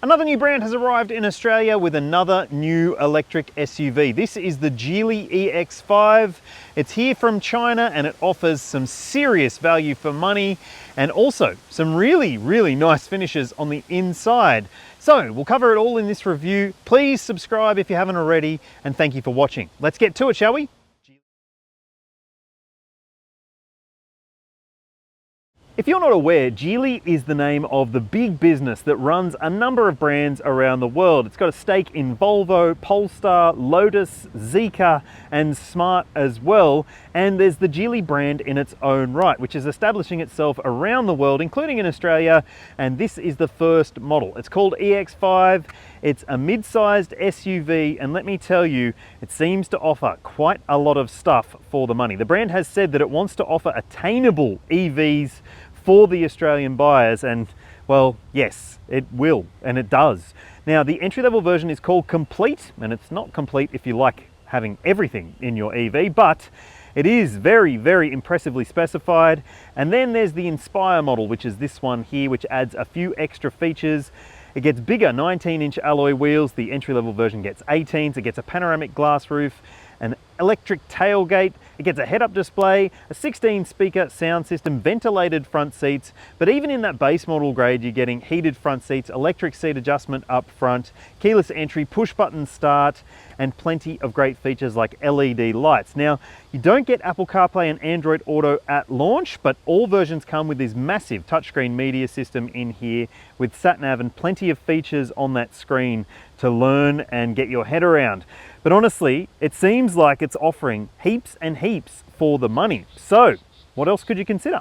Another new brand has arrived in Australia with another new electric SUV. This is the Geely EX5. It's here from China and it offers some serious value for money and also some really nice finishes on the inside. So we'll cover it all in this review. Please subscribe if you haven't already, and thank you for watching. Let's get to it, shall we? If you're not aware, Geely is the name of the big business that runs a number of brands around the world. It's got a stake in Volvo, Polestar, Lotus, Zeekr, and Smart as well. And there's the Geely brand in its own right, which is establishing itself around the world, including in Australia. And this is the first model. It's called EX5. It's a mid-sized SUV, and let me tell you, it seems to offer quite a lot of stuff for the money. The brand has said that it wants to offer attainable EVs for the Australian buyers, and well, yes, it will, and it does. Now, the entry-level version is called Complete, and it's not complete if you like having everything in your EV, but it is very impressively specified. And then there's the Inspire model, which is this one here, which adds a few extra features. It gets bigger 19-inch alloy wheels. The entry-level version gets 18s. It gets a panoramic glass roof, an electric tailgate. It gets a head-up display, a 16-speaker sound system, ventilated front seats, but even in that base model grade, you're getting heated front seats, electric seat adjustment up front, keyless entry, push-button start, and plenty of great features like LED lights. Now, you don't get Apple CarPlay and Android Auto at launch, but all versions come with this massive touchscreen media system in here with sat-nav and plenty of features on that screen to learn and get your head around. But honestly, it seems like it's offering heaps and heaps for the money. So, what else could you consider?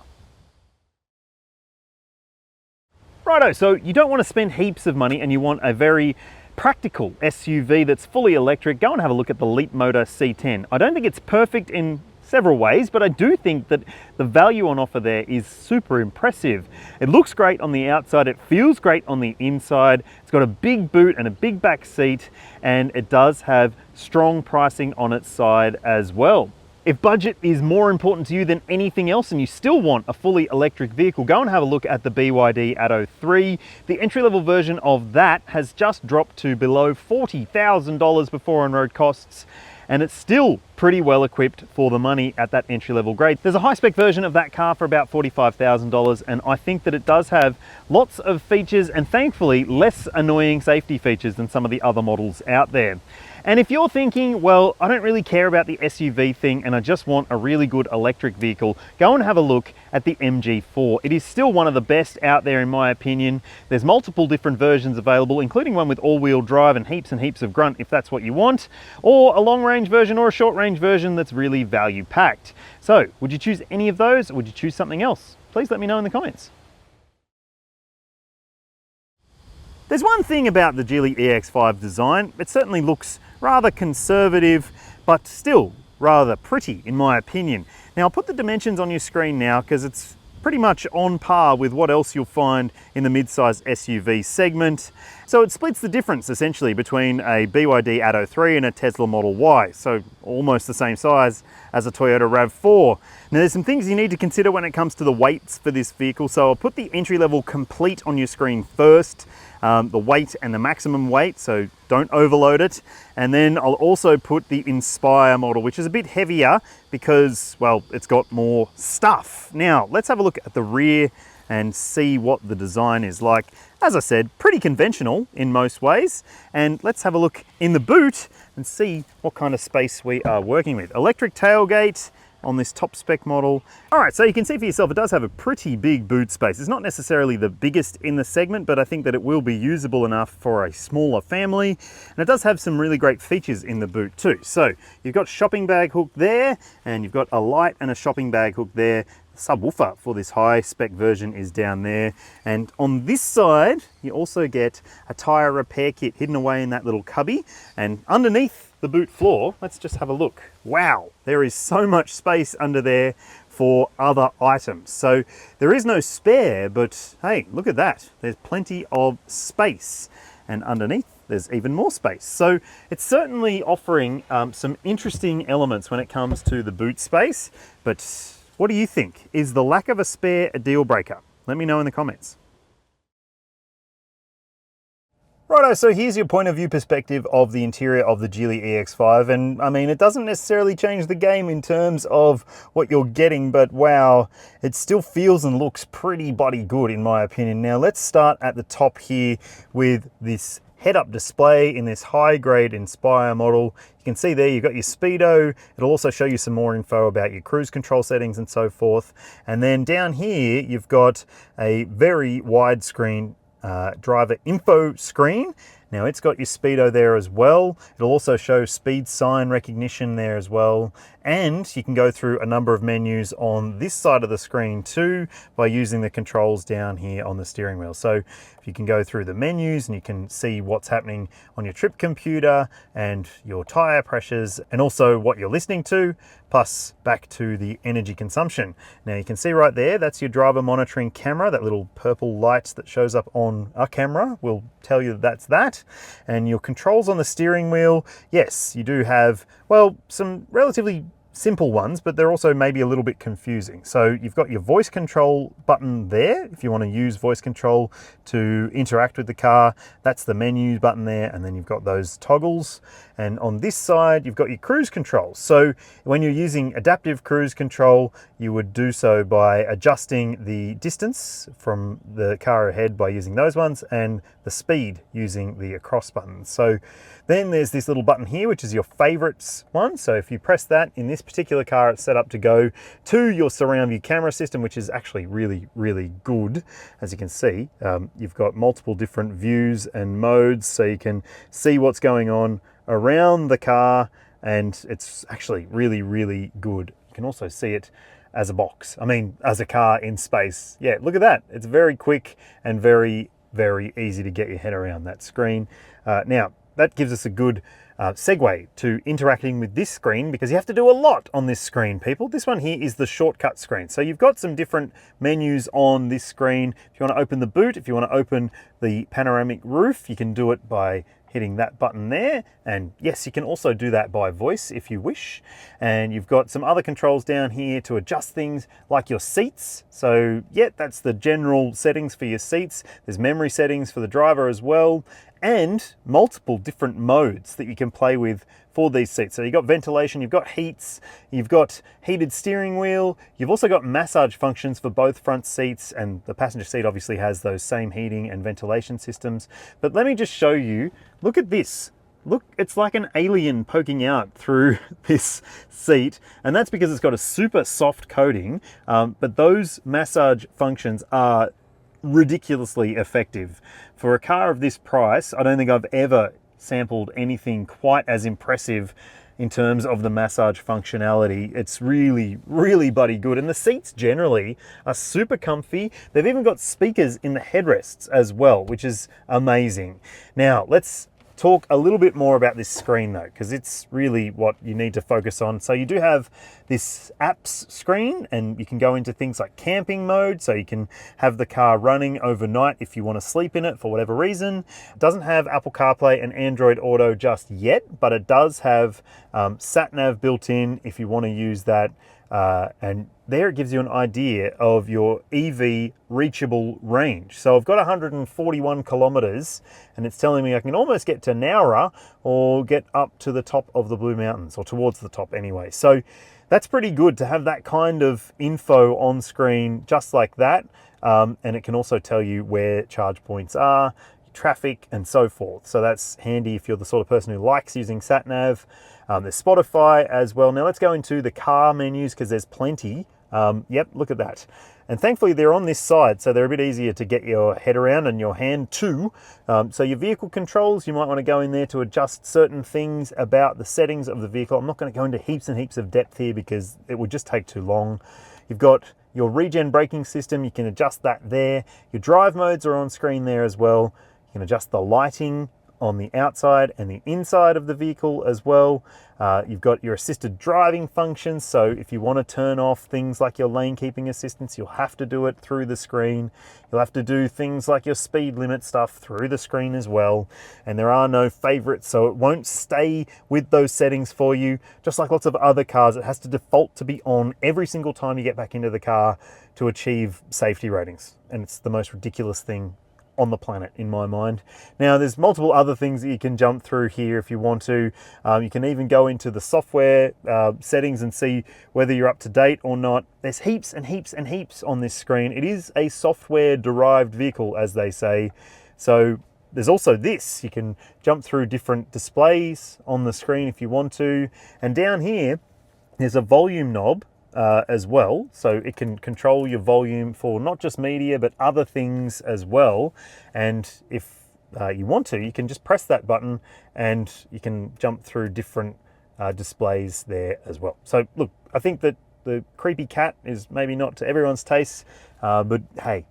Righto, so you don't want to spend heaps of money and you want a very practical SUV that's fully electric. Go and have a look at the Leapmotor C10. I don't think it's perfect in several ways, but I do think that the value on offer there is super impressive. It looks great on the outside, it feels great on the inside, it's got a big boot and a big back seat, and it does have strong pricing on its side as well. If budget is more important to you than anything else and you still want a fully electric vehicle, go and have a look at the BYD Atto 3. The entry-level version of that has just dropped to below $40,000 before on-road costs, and it's still pretty well equipped for the money at that entry-level grade. There's a high-spec version of that car for about $45,000, and I think that it does have lots of features and thankfully less annoying safety features than some of the other models out there. And if you're thinking, well, I don't really care about the SUV thing and I just want a really good electric vehicle, go and have a look at the MG4. It is still one of the best out there in my opinion. There's multiple different versions available, including one with all-wheel drive and heaps of grunt if that's what you want, or a long-range version or a short-range version that's really value-packed. So, would you choose any of those or would you choose something else? Please let me know in the comments. There's one thing about the Geely EX5 design. It certainly looks rather conservative, but still rather pretty in my opinion. Now I'll put the dimensions on your screen now because it's pretty much on par with what else you'll find in the mid-size SUV segment. So it splits the difference essentially between a BYD Atto 3 and a Tesla Model Y, so almost the same size as a Toyota RAV4. Now there's some things you need to consider when it comes to the weights for this vehicle, so I'll put the entry-level Complete on your screen first, the weight and the maximum weight, so don't overload it. And then I'll also put the Inspire model, which is a bit heavier because, well, it's got more stuff. Now, let's have a look at the rear and see what the design is like. As I said, pretty conventional in most ways. And let's have a look in the boot and see what kind of space we are working with. Electric tailgate on this top spec model. All right, so you can see for yourself, it does have a pretty big boot space. It's not necessarily the biggest in the segment, but I think that it will be usable enough for a smaller family. And it does have some really great features in the boot too. So you've got shopping bag hook there, and you've got a light and a shopping bag hook there. Subwoofer for this high spec version is down there, and on this side you also get a tire repair kit hidden away in that little cubby. And underneath the boot floor, let's just have a look. Wow, there is so much space under there for other items. So there is no spare, but hey, look at that, there's plenty of space, and underneath there's even more space. So it's certainly offering some interesting elements when it comes to the boot space. But what do you think? Is the lack of a spare a deal breaker? Let me know in the comments. Righto, so here's your point of view perspective of the interior of the Geely EX5, and I mean, it doesn't necessarily change the game in terms of what you're getting, but wow, it still feels and looks pretty bloody good in my opinion. Now let's start at the top here with this head-up display in this high-grade Inspire model. You can see there you've got your speedo. It'll also show you some more info about your cruise control settings and so forth. And then down here, you've got a very widescreen driver info screen. Now it's got your speedo there as well. It'll also show speed sign recognition there as well. And you can go through a number of menus on this side of the screen too by using the controls down here on the steering wheel. So you can go through the menus and you can see what's happening on your trip computer and your tire pressures and also what you're listening to, plus back to the energy consumption. Now you can see right there, that's your driver monitoring camera. That little purple light that shows up on a camera will tell you that that's that. And your controls on the steering wheel, yes, you do have, well, some relatively simple ones, but they're also maybe a little bit confusing. So you've got your voice control button there. If you want to use voice control to interact with the car, that's the menu button there. And then you've got those toggles. And on this side, you've got your cruise control. So when you're using adaptive cruise control, you would do so by adjusting the distance from the car ahead by using those ones and the speed using the across buttons. So then there's this little button here, which is your favorites one. So if you press that, in this particular car, it's set up to go to your surround view camera system, which is actually really, really good. As you can see, you've got multiple different views and modes, so you can see what's going on around the car, and it's actually really, really good. You can also see it as a box. I mean, as a car in space. Yeah, look at that. It's very quick and very, very easy to get your head around that screen. Now, that gives us a good segue to interacting with this screen, because you have to do a lot on this screen, people. This one here is the shortcut screen. So you've got some different menus on this screen. If you want to open the boot, if you want to open the panoramic roof, you can do it by hitting that button there. And yes, you can also do that by voice if you wish. And you've got some other controls down here to adjust things like your seats. So yeah, that's the general settings for your seats. There's memory settings for the driver as well, and multiple different modes that you can play with for these seats. So you've got ventilation, you've got heats, you've got heated steering wheel, you've also got massage functions for both front seats, and the passenger seat obviously has those same heating and ventilation systems. But let me just show you, look at this. Look, it's like an alien poking out through this seat, and that's because it's got a super soft coating, but those massage functions are ridiculously effective. For a car of this price, I don't think I've ever sampled anything quite as impressive in terms of the massage functionality. It's really, really bloody good. And the seats generally are super comfy. They've even got speakers in the headrests as well, which is amazing. Now, let's talk a little bit more about this screen though, because it's really what you need to focus on. So you do have this apps screen, and you can go into things like camping mode, so you can have the car running overnight if you want to sleep in it for whatever reason. It doesn't have Apple CarPlay and Android Auto just yet, but it does have sat-nav built in if you want to use that. And there it gives you an idea of your EV reachable range. So I've got 141 kilometers, and it's telling me I can almost get to Nowra or get up to the top of the Blue Mountains, or towards the top anyway. So that's pretty good to have that kind of info on screen just like that. And it can also tell you where charge points are, traffic, and so forth. So that's handy if you're the sort of person who likes using sat-nav. There's Spotify as well. Now let's go into the car menus, because there's plenty. Yep, look at that. And thankfully they're on this side, so they're a bit easier to get your head around and your hand too. So your vehicle controls, you might want to go in there to adjust certain things about the settings of the vehicle. I'm not going to go into heaps and heaps of depth here because it would just take too long. You've got your regen braking system, you can adjust that there. Your drive modes are on screen there as well. You can adjust the lighting on the outside and the inside of the vehicle as well. You've got your assisted driving functions, so if you want to turn off things like your lane keeping assistance, you'll have to do it through the screen. You'll have to do things like your speed limit stuff through the screen as well. And there are no favorites, so it won't stay with those settings for you. Just like lots of other cars, it has to default to be on every single time you get back into the car to achieve safety ratings. And it's the most ridiculous thing on the planet in my mind. Now there's multiple other things that you can jump through here if you want to. You can even go into the software settings and see whether you're up to date or not. There's heaps and heaps and heaps on this screen. It is a software derived vehicle, as they say. So there's also this, you can jump through different displays on the screen if you want to. And down here, there's a volume knob as well, so it can control your volume for not just media but other things as well. And if you want to, you can just press that button and you can jump through different displays there as well. So look, I think that the creepy cat is maybe not to everyone's taste, but hey,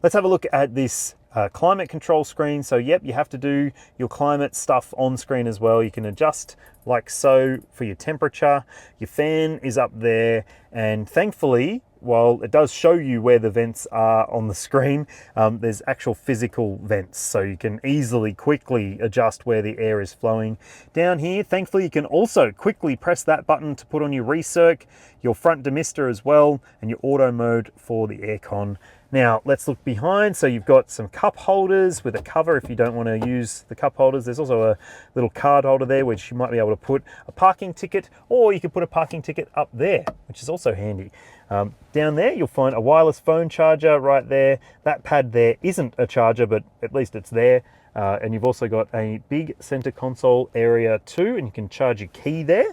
let's have a look at this climate control screen. So yep, you have to do your climate stuff on screen as well. You can adjust like so for your temperature. Your fan is up there, and thankfully, while it does show you where the vents are on the screen, there's actual physical vents, so you can easily, quickly adjust where the air is flowing. Down here, thankfully, you can also quickly press that button to put on your recirc, your front demister as well, and your auto mode for the aircon. Now let's look behind. So you've got some cup holders with a cover if you don't want to use the cup holders. There's also a little card holder there which you might be able to put a parking ticket, or you can put a parking ticket up there, which is also handy. Down there you'll find a wireless phone charger right there. That pad there isn't a charger, but at least it's there. And you've also got a big center console area too, and you can charge your key there.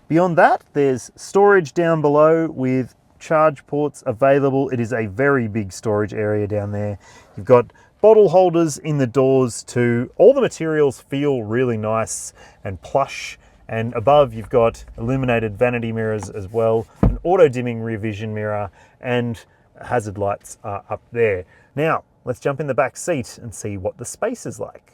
Beyond that, there's storage down below with charge ports available. It is a very big storage area down there. You've got bottle holders in the doors too. All the materials feel really nice and plush. And above you've got illuminated vanity mirrors as well, an auto dimming rear vision mirror, and hazard lights are up there. Now let's jump in the back seat and see what the space is like.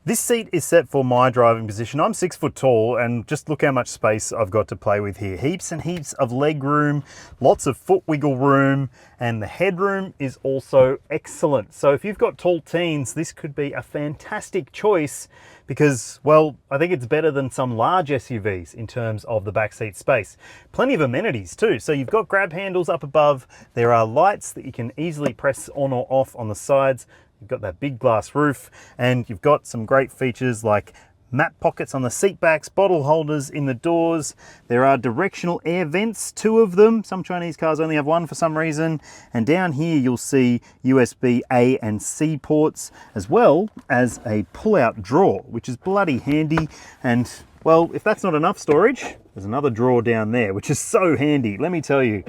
This seat is set for my driving position. I'm 6 foot tall, and just look how much space I've got to play with here. Heaps and heaps of leg room, lots of foot wiggle room, and the headroom is also excellent. So if you've got tall teens, this could be a fantastic choice because, well, I think it's better than some large SUVs in terms of the backseat space. Plenty of amenities too. So you've got grab handles up above. There are lights that you can easily press on or off on the sides. You've got that big glass roof, and you've got some great features like map pockets on the seat backs, bottle holders in the doors. There are directional air vents, 2 of them. Some Chinese cars only have 1 for some reason. And down here you'll see USB A and C ports, as well as a pull-out drawer, which is bloody handy. And well, if that's not enough storage, there's another drawer down there, which is so handy, let me tell you.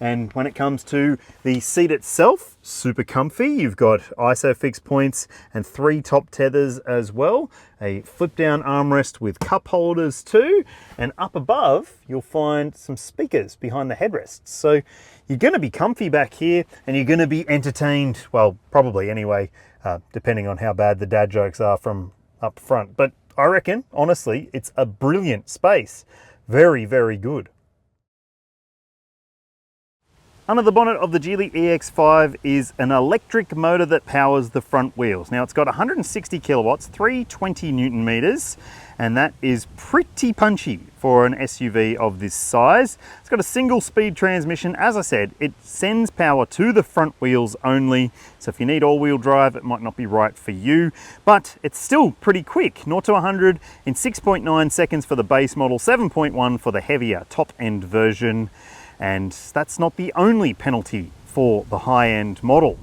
And when it comes to the seat itself, super comfy. You've got ISOFIX points and 3 top tethers as well. A flip down armrest with cup holders too. And up above, you'll find some speakers behind the headrests. So you're gonna be comfy back here, and you're gonna be entertained, well, probably anyway, depending on how bad the dad jokes are from up front. But I reckon, honestly, it's a brilliant space. Very, very good. Under the bonnet of the Geely EX5 is an electric motor that powers the front wheels. Now it's got 160 kilowatts, 320 Newton meters, and that is pretty punchy for an SUV of this size. It's got a single speed transmission. As I said, it sends power to the front wheels only. So if you need all-wheel drive, it might not be right for you, but it's still pretty quick. 0 to 100 in 6.9 seconds for the base model, 7.1 for the heavier top-end version. And that's not the only penalty for the high-end model.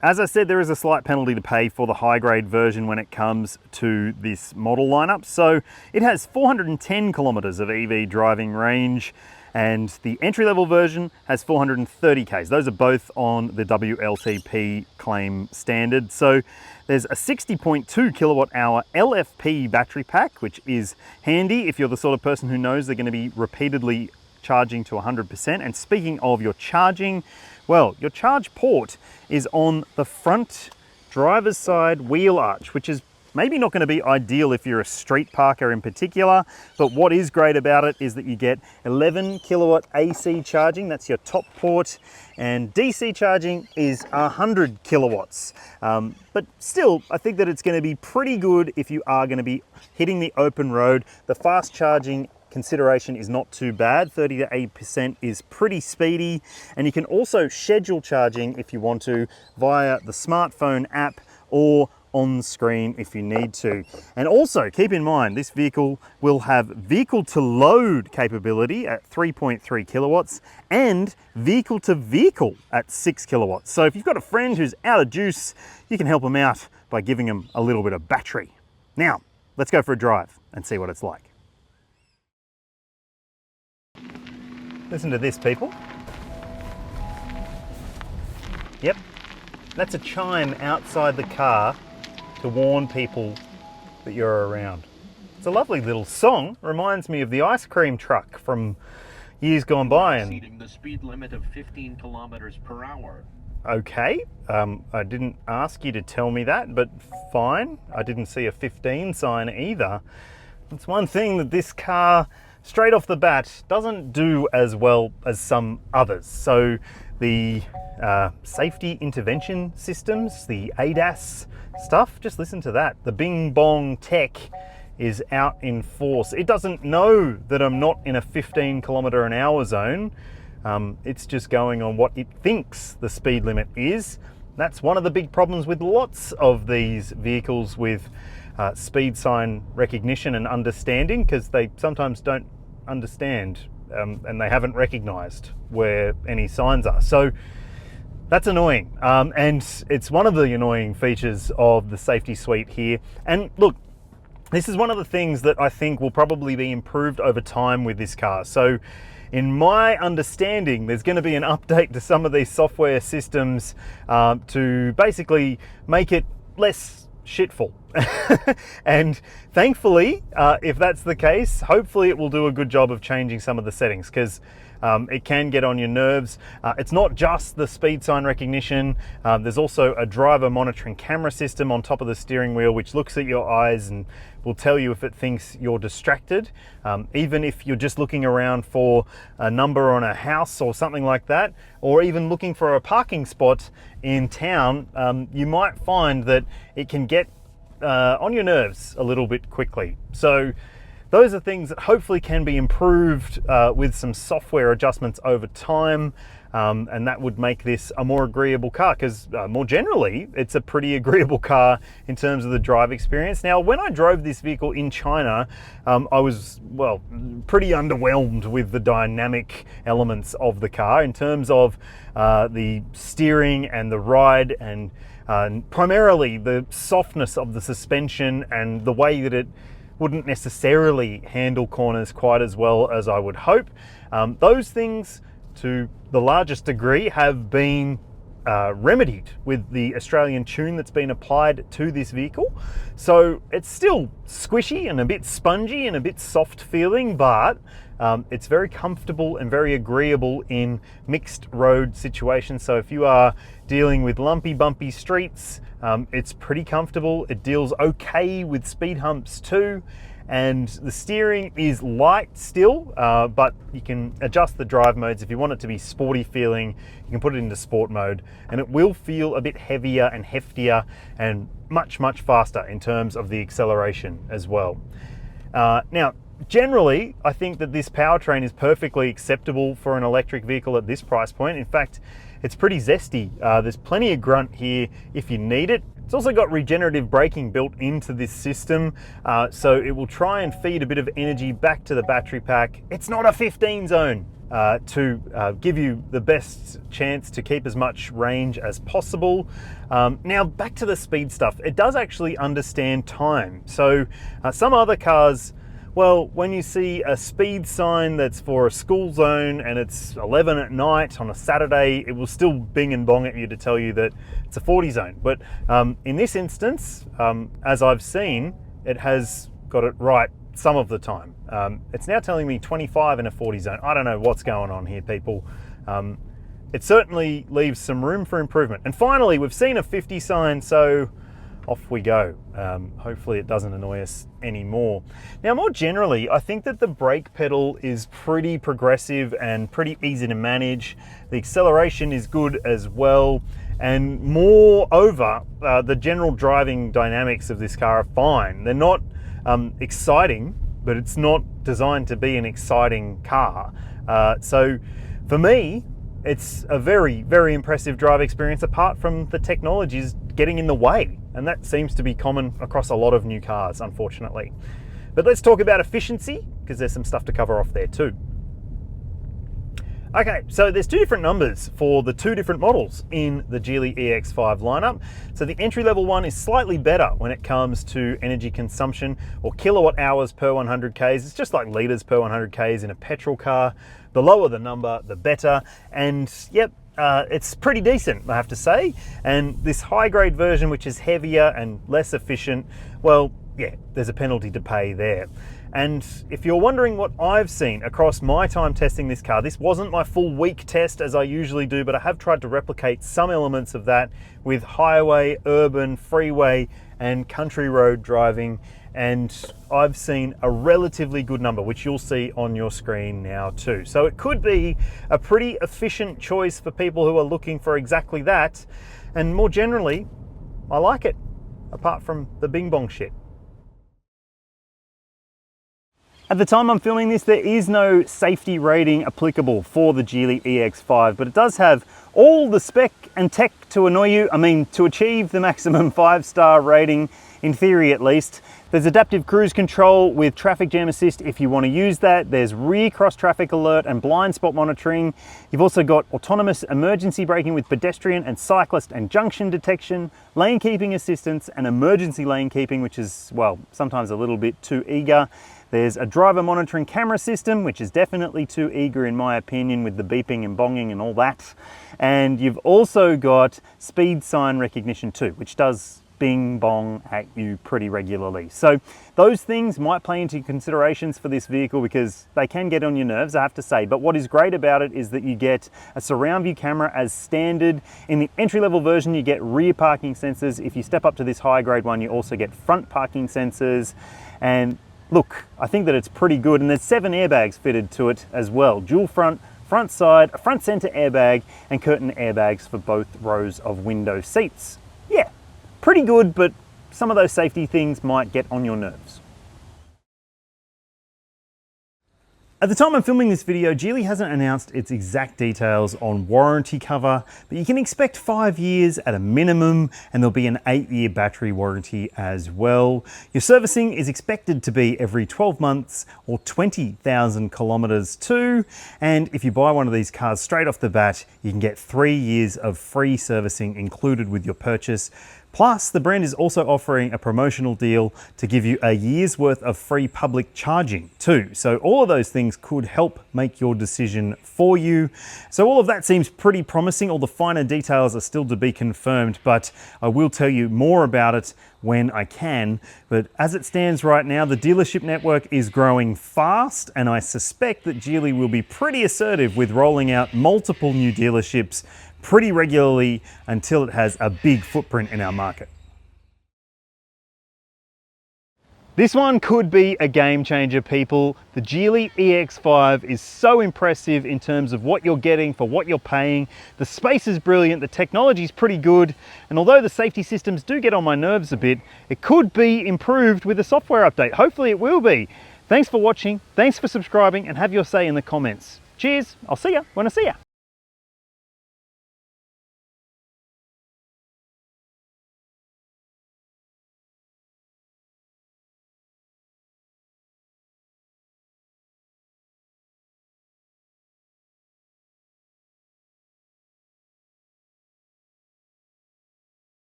As I said, there is a slight penalty to pay for the high-grade version when it comes to this model lineup. So it has 410 kilometers of EV driving range, and the entry-level version has 430 k's. Those are both on the WLTP claim standard. So there's a 60.2 kilowatt hour LFP battery pack, which is handy if you're the sort of person who knows they're going to be repeatedly charging to 100%. And speaking of your charging, well, your charge port is on the front driver's side wheel arch, which is maybe not going to be ideal if you're a street parker in particular, but what is great about it is that you get 11 kilowatt AC charging, that's your top port, and DC charging is 100 kilowatts. But still, I think that it's going to be pretty good if you are going to be hitting the open road. The fast charging consideration is not too bad. 30 to 80% is pretty speedy, and you can also schedule charging if you want to via the smartphone app or on screen if you need to. And also keep in mind, this vehicle will have vehicle to load capability at 3.3 kilowatts and vehicle to vehicle at 6 kilowatts. So if you've got a friend who's out of juice, you can help them out by giving them a little bit of battery. Now, let's go for a drive and see what it's like. Listen to this, people. Yep, that's a chime outside the car to warn people that you're around. It's a lovely little song. Reminds me of the ice cream truck from years gone by. And exceeding the speed limit of 15 kilometers per hour. Okay, I didn't ask you to tell me that, but fine. I didn't see a 15 sign either. It's one thing that this car, straight off the bat, doesn't do as well as some others. So the safety intervention systems, the ADAS stuff, just listen to that. The bing-bong tech is out in force. It doesn't know that I'm not in a 15 kilometer an hour zone. It's just going on what it thinks the speed limit is. That's one of the big problems with lots of these vehicles with speed sign recognition and understanding, because they sometimes don't understand and they haven't recognized where any signs are. So that's annoying. And it's one of the annoying features of the safety suite here. And look, this is one of the things that I think will probably be improved over time with this car. So in my understanding, there's going to be an update to some of these software systems to basically make it less shitful. And thankfully, if that's the case, hopefully it will do a good job of changing some of the settings, because it can get on your nerves. It's not just the speed sign recognition. There's also a driver monitoring camera system on top of the steering wheel, which looks at your eyes and will tell you if it thinks you're distracted. Even if you're just looking around for a number on a house or something like that, or even looking for a parking spot in town, you might find that it can get on your nerves a little bit quickly. So those are things that hopefully can be improved with some software adjustments over time, and that would make this a more agreeable car, because more generally, it's a pretty agreeable car in terms of the drive experience. Now, when I drove this vehicle in China, I was, well, pretty underwhelmed with the dynamic elements of the car in terms of the steering and the ride, and primarily the softness of the suspension and the way that it wouldn't necessarily handle corners quite as well as I would hope. Those things, to the largest degree, have been remedied with the Australian tune that's been applied to this vehicle. So it's still squishy and a bit spongy and a bit soft feeling, but it's very comfortable and very agreeable in mixed road situations. So if you are dealing with lumpy, bumpy streets, it's pretty comfortable. It deals okay with speed humps too. And the steering is light still, but you can adjust the drive modes. If you want it to be sporty feeling, you can put it into sport mode, and it will feel a bit heavier and heftier and much, much faster in terms of the acceleration as well. Now, generally, I think that this powertrain is perfectly acceptable for an electric vehicle at this price point. In fact, it's pretty zesty. There's plenty of grunt here if you need it. It's also got regenerative braking built into this system, so it will try and feed a bit of energy back to the battery pack. It's not a 15 zone to give you the best chance to keep as much range as possible. Now, back to the speed stuff. It does actually understand time. So some other cars, well, when you see a speed sign that's for a school zone and it's 11 at night on a Saturday, it will still bing and bong at you to tell you that it's a 40 zone. But in this instance, as I've seen, it has got it right some of the time. It's now telling me 25 in a 40 zone. I don't know what's going on here, people. It certainly leaves some room for improvement. And finally, we've seen a 50 sign, so off we go. Hopefully it doesn't annoy us anymore. Now, more generally, I think that the brake pedal is pretty progressive and pretty easy to manage. The acceleration is good as well. And moreover, the general driving dynamics of this car are fine. They're not exciting, but it's not designed to be an exciting car. So for me, it's a very, very impressive drive experience apart from the technologies getting in the way. And that seems to be common across a lot of new cars, unfortunately. But let's talk about efficiency, because there's some stuff to cover off there too. Okay, so there's two different numbers for the two different models in the Geely EX5 lineup. So the entry-level one is slightly better when it comes to energy consumption or kilowatt hours per 100 Ks. It's just like litres per 100 Ks in a petrol car. The lower the number, the better. And yep, it's pretty decent, I have to say. And this high-grade version, which is heavier and less efficient, well, yeah, there's a penalty to pay there. And if you're wondering what I've seen across my time testing this car, this wasn't my full week test as I usually do, but I have tried to replicate some elements of that with highway, urban, freeway, and country road driving. And I've seen a relatively good number, which you'll see on your screen now too. So it could be a pretty efficient choice for people who are looking for exactly that. And more generally, I like it, apart from the bing-bong shit. At the time I'm filming this, there is no safety rating applicable for the Geely EX5, but it does have all the spec and tech to annoy you. I mean, to achieve the maximum 5-star rating, in theory at least. There's adaptive cruise control with traffic jam assist if you want to use that. There's rear cross traffic alert and blind spot monitoring. You've also got autonomous emergency braking with pedestrian and cyclist and junction detection, lane keeping assistance and emergency lane keeping, which is, well, sometimes a little bit too eager. There's a driver monitoring camera system, which is definitely too eager in my opinion with the beeping and bonging and all that. And you've also got speed sign recognition too, which does bing bong at you pretty regularly. So those things might play into considerations for this vehicle because they can get on your nerves, I have to say. But what is great about it is that you get a surround view camera as standard. In the entry-level version, you get rear parking sensors. If you step up to this high grade one, you also get front parking sensors. And look, I think that it's pretty good. And there's 7 airbags fitted to it as well. Dual front, front side, a front center airbag, and curtain airbags for both rows of window seats. Yeah, pretty good, but some of those safety things might get on your nerves. At the time I'm filming this video, Geely hasn't announced its exact details on warranty cover, but you can expect 5 years at a minimum, and there'll be an 8-year battery warranty as well. Your servicing is expected to be every 12 months or 20,000 kilometers too. And if you buy one of these cars straight off the bat, you can get 3 years of free servicing included with your purchase. Plus, the brand is also offering a promotional deal to give you a year's worth of free public charging too. So all of those things could help make your decision for you. So all of that seems pretty promising. All the finer details are still to be confirmed, but I will tell you more about it when I can. But as it stands right now, the dealership network is growing fast, and I suspect that Geely will be pretty assertive with rolling out multiple new dealerships pretty regularly until it has a big footprint in our market. This one could be a game changer, people. The Geely EX5 is so impressive in terms of what you're getting for what you're paying. The space is brilliant, the technology is pretty good, and although the safety systems do get on my nerves a bit, it could be improved with a software update. Hopefully it will be. Thanks for watching, thanks for subscribing, and have your say in the comments. Cheers, I'll see ya when I see ya.